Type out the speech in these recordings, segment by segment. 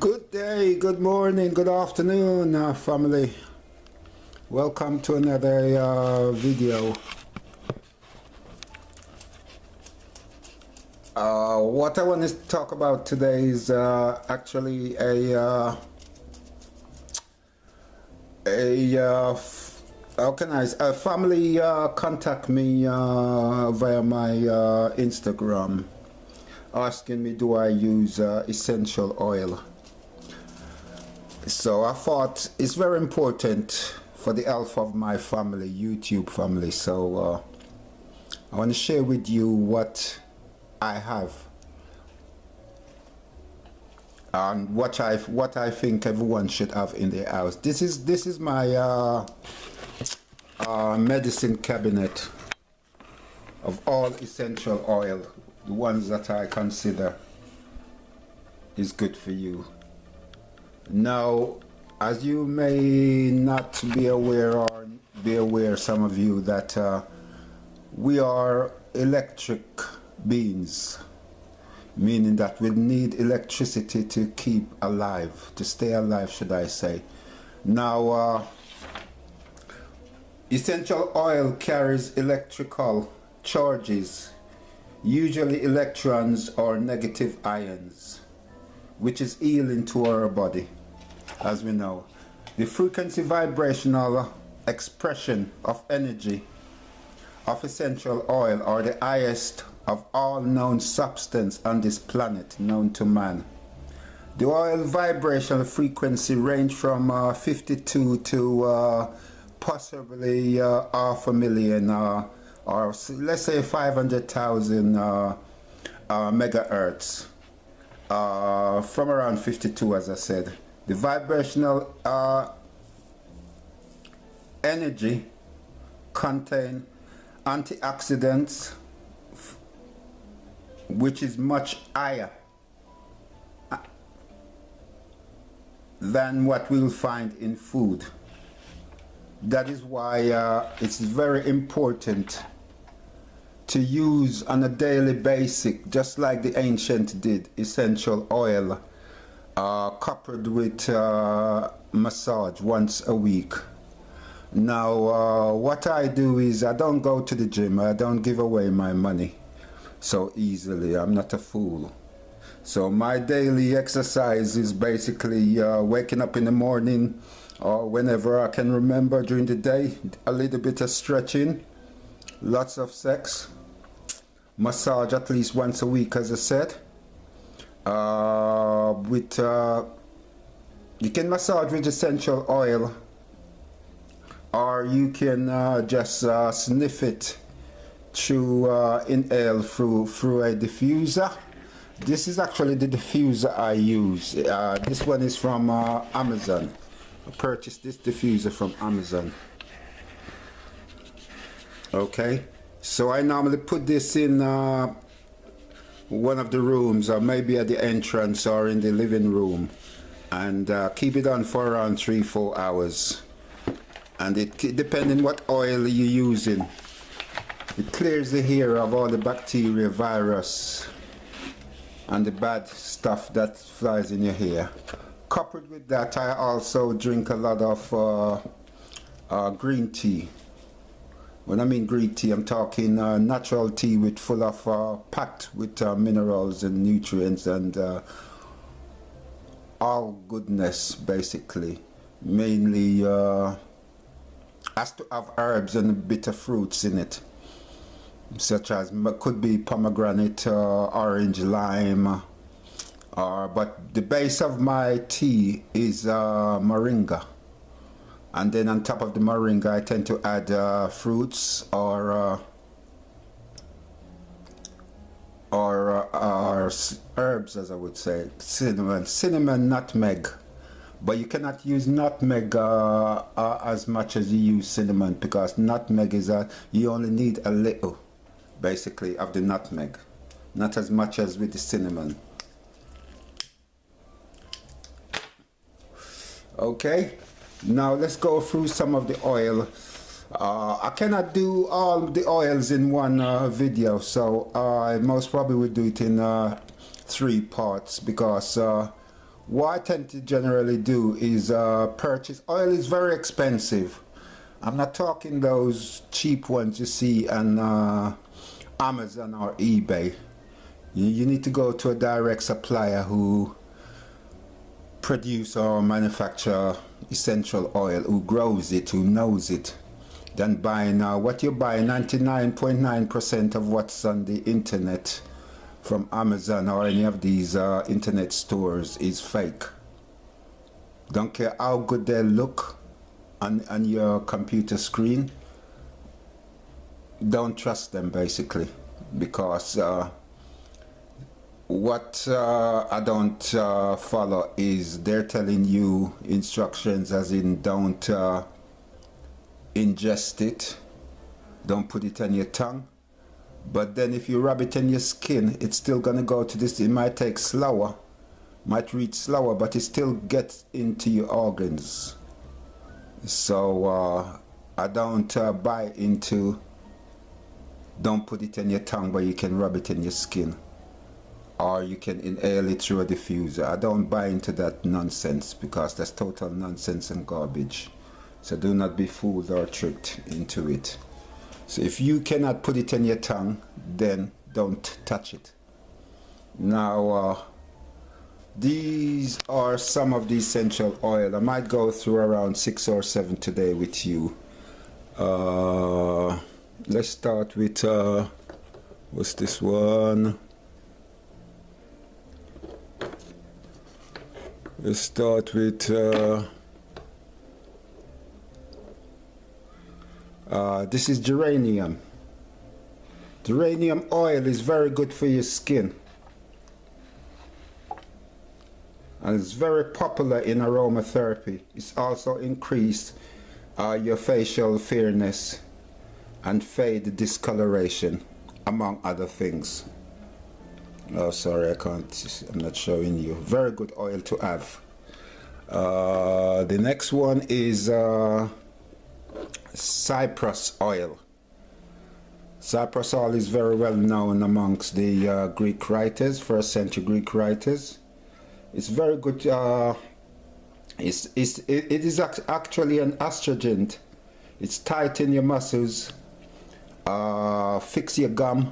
Good day, good morning, good afternoon, family. Welcome to another video. What I want to talk about today is actually a family contact me via my Instagram, asking me do I use essential oil. So I thought it's very important for the health of my family, YouTube family. So I want to share with you what I have and what I think everyone should have in their house. This is my medicine cabinet of all essential oil, the ones that I consider is good for you. Now, as you may not be aware, or be aware, some of you, that we are electric beings, meaning that we need electricity to keep alive, to stay alive, should I say. Now, essential oil carries electrical charges, usually electrons or negative ions, which is healing to our body. As we know, the frequency vibrational expression of energy of essential oil are the highest of all known substance on this planet known to man. The oil vibrational frequency range from 52 to possibly half a million, or let's say 500,000 megahertz, from around 52, as I said. The vibrational energy contain antioxidants, which is much higher than what we'll find in food. That is why it's very important to use on a daily basis, just like the ancient did, essential oil coupled with massage once a week. Now, what I do is I don't go to the gym. I don't give away my money so easily. I'm not a fool. So my daily exercise is basically waking up in the morning, or whenever I can remember during the day, a little bit of stretching, lots of sex, massage at least once a week, as I said. You can massage with essential oil, or you can just sniff it through, inhale through a diffuser. This is actually the diffuser I use. This one is from Amazon. I purchased this diffuser from Amazon. Okay, so I normally put this in one of the rooms, or maybe at the entrance or in the living room, and keep it on for around 3-4 hours. And it, depending what oil you're using, it clears the hair of all the bacteria, virus, and the bad stuff that flies in your hair. Coupled with that, I also drink a lot of green tea. When I mean green tea, I'm talking natural tea with full of packed with minerals and nutrients and all goodness, basically. Mainly has to have herbs and bitter fruits in it, such as could be pomegranate, orange, lime, but the base of my tea is moringa. And then on top of the moringa, I tend to add fruits or herbs, as I would say. Cinnamon, nutmeg. But you cannot use nutmeg as much as you use cinnamon, because nutmeg is you only need a little, basically, of the nutmeg. Not as much as with the cinnamon. Okay. Now let's go through some of the oil. I cannot do all the oils in one video, so I most probably will do it in 3 parts, because what I tend to generally do is purchase. Oil is very expensive. I'm not talking those cheap ones you see on Amazon or eBay. You need to go to a direct supplier who produce or manufacture essential oil, who grows it, who knows it, than buying what you buy. 99.9% of what's on the internet from Amazon or any of these internet stores is fake. Don't care how good they look on your computer screen, don't trust them basically, because what I don't follow is they're telling you instructions as in don't ingest it, don't put it on your tongue, but then if you rub it in your skin, it's still gonna go to this. It might take slower, might reach slower, but it still gets into your organs. So I don't buy into don't put it in your tongue, but you can rub it in your skin, or you can inhale it through a diffuser. I don't buy into that nonsense, because that's total nonsense and garbage. So do not be fooled or tricked into it. So if you cannot put it in your tongue, then don't touch it. Now these are some of the essential oil. I might go through around 6 or 7 today with you. Let's start with what's this one? Let's start with this is geranium. Geranium oil is very good for your skin, and it's very popular in aromatherapy. It's also increased your facial fairness and fade discoloration, among other things. Oh, sorry, I'm not showing you. Very good oil to have. The next one is cypress oil. Cypress oil is very well known amongst the Greek writers, first century Greek writers. It's very good. It is actually an astringent. It's tighten your muscles, fix your gum.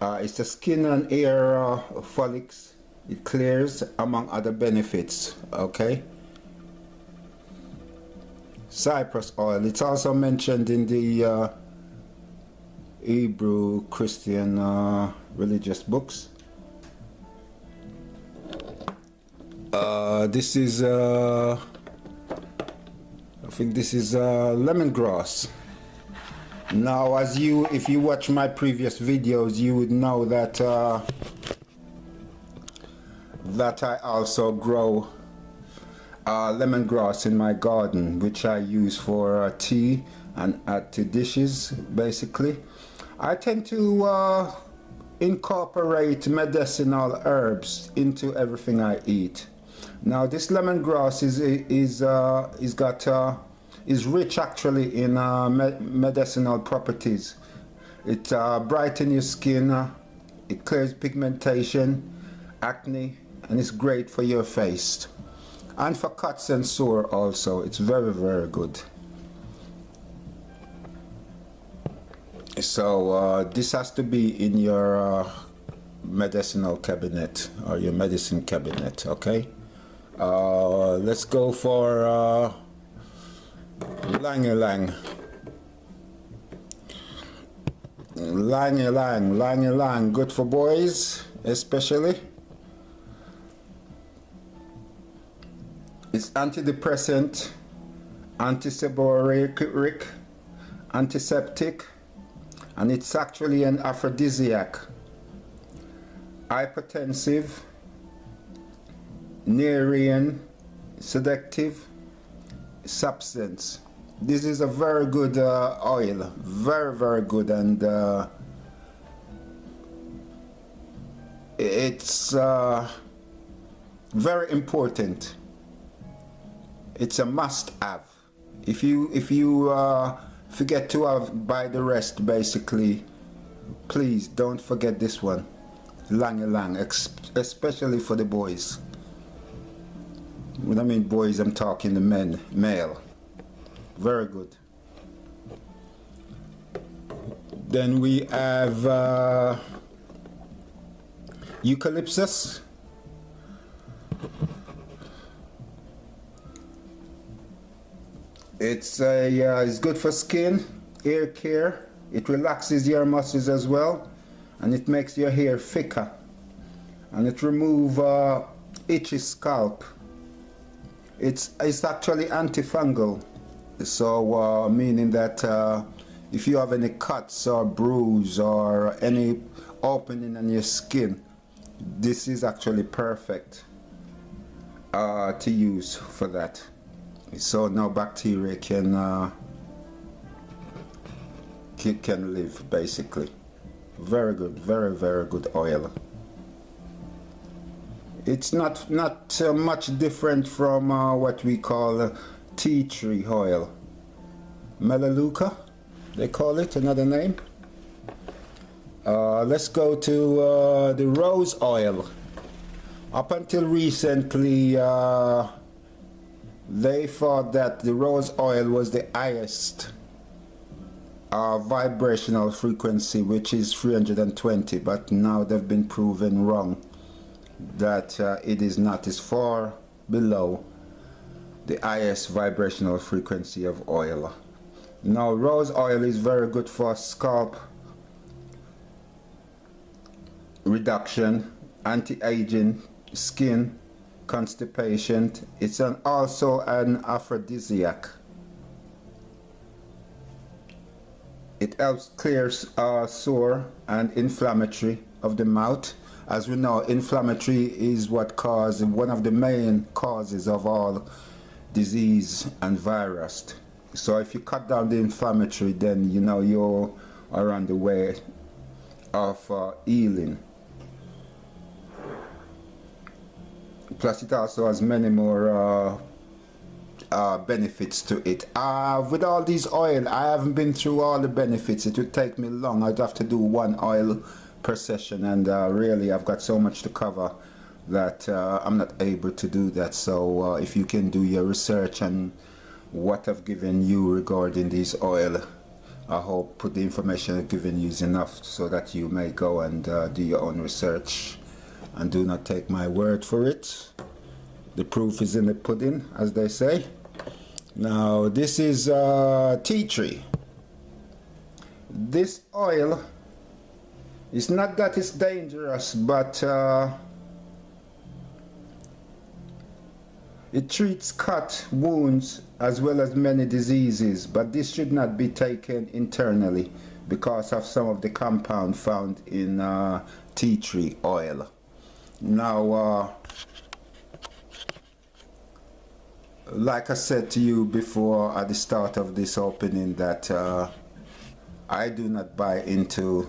It's the skin and hair follicles. It clears, among other benefits. Okay. Cypress oil. It's also mentioned in the Hebrew Christian religious books. This is I think this is lemongrass. Now, if you watch my previous videos, you would know that that I also grow lemongrass in my garden, which I use for tea and add to dishes. Basically, I tend to incorporate medicinal herbs into everything I eat. Now, this lemongrass is rich actually in medicinal properties. It brightens your skin, it clears pigmentation, acne, and it's great for your face. And for cuts and sore also, it's very, very good. So this has to be in your medicinal cabinet or your medicine cabinet, okay? Let's go for Lang-Ylang. Lang-Ylang, Lang-Ylang, good for boys especially. It's antidepressant, antiseboric, antiseptic, and it's actually an aphrodisiac, hypertensive, Nerean, sedative substance. This is a very good oil, very, very good, and it's very important. It's a must-have. If you forget to buy the rest, basically, please don't forget this one. lang, especially for the boys. When I mean boys, I'm talking the men, male. Very good. Then we have eucalyptus. It's good for skin, hair care. It relaxes your muscles as well, and it makes your hair thicker, and it removes itchy scalp. It's actually antifungal, so meaning that if you have any cuts or bruise or any opening in your skin, this is actually perfect to use for that. So no bacteria can live, basically. Very good, very good oil. It's not much different from what we call tea tree oil. Melaleuca, they call it, another name. Let's go to the rose oil. Up until recently, they thought that the rose oil was the highest vibrational frequency, which is 320, but now they've been proven wrong, that it is not. It's far below the highest vibrational frequency of oil. Now rose oil is very good for scalp reduction, anti-aging, skin, constipation. It's also an aphrodisiac. It helps clear sore and inflammatory of the mouth. As we know, inflammatory is what causes, one of the main causes of all disease and virus. So if you cut down the inflammatory, then you know you are on the way of healing. Plus it also has many more benefits to it. With all these oil, I haven't been through all the benefits. It would take me long. I'd have to do one oil per session, and really I've got so much to cover that I'm not able to do that. So if you can do your research and what I've given you regarding these oil, I hope the information I've given you is enough so that you may go and do your own research, and do not take my word for it. The proof is in the pudding, as they say. Now this is tea tree. This oil, it's not that it's dangerous, but it treats cut, wounds, as well as many diseases, but this should not be taken internally because of some of the compound found in tea tree oil. Now, like I said to you before at the start of this opening, that I do not buy into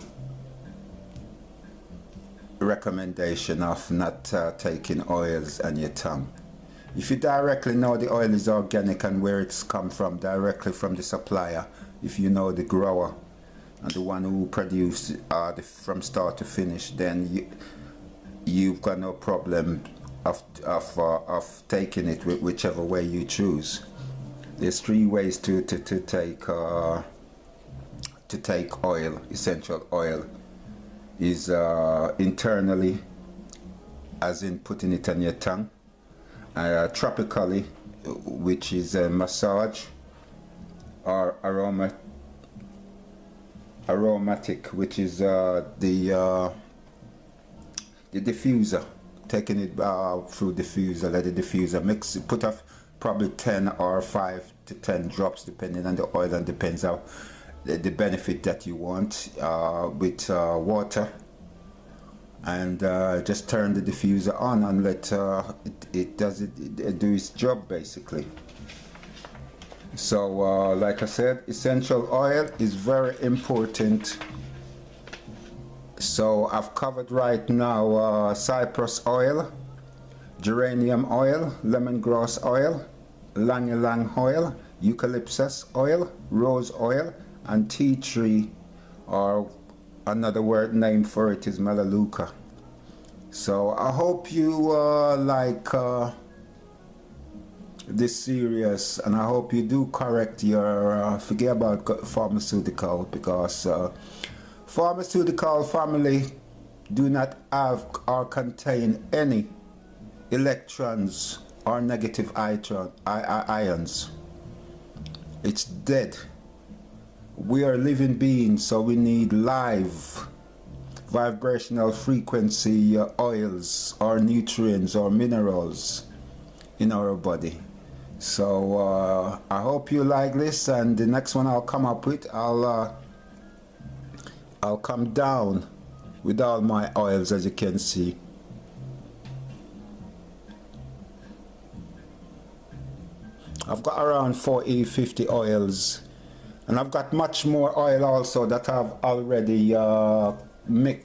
recommendation of not taking oils on your tongue. If you directly know the oil is organic and where it's come from, directly from the supplier, if you know the grower and the one who produced from start to finish, then you've got no problem of taking it whichever way you choose. There's three ways to take oil, essential oil. Is internally, as in putting it on your tongue, tropically, which is a massage, or aromatic, which is the diffuser, taking it through diffuser, let the diffuser mix it, put off probably 10 or 5 to 10 drops depending on the oil, and depends how the benefit that you want, with water, and just turn the diffuser on and let it do its job, basically. So like I said, essential oil is very important. So I've covered right now cypress oil, geranium oil, lemongrass oil, ylang-ylang oil, eucalyptus oil, rose oil, and tea tree, or another word name for it is melaleuca. So I hope you like this series, and I hope you do correct your forget about pharmaceutical, because pharmaceutical family do not have or contain any electrons or negative ions. It's dead. We are living beings, so we need live vibrational frequency oils or nutrients or minerals in our body. So I hope you like this, and the next one I'll come up with, I'll come down with all my oils, as you can see. I've got around 40-50 oils, and I've got much more oil also that I've already mixed.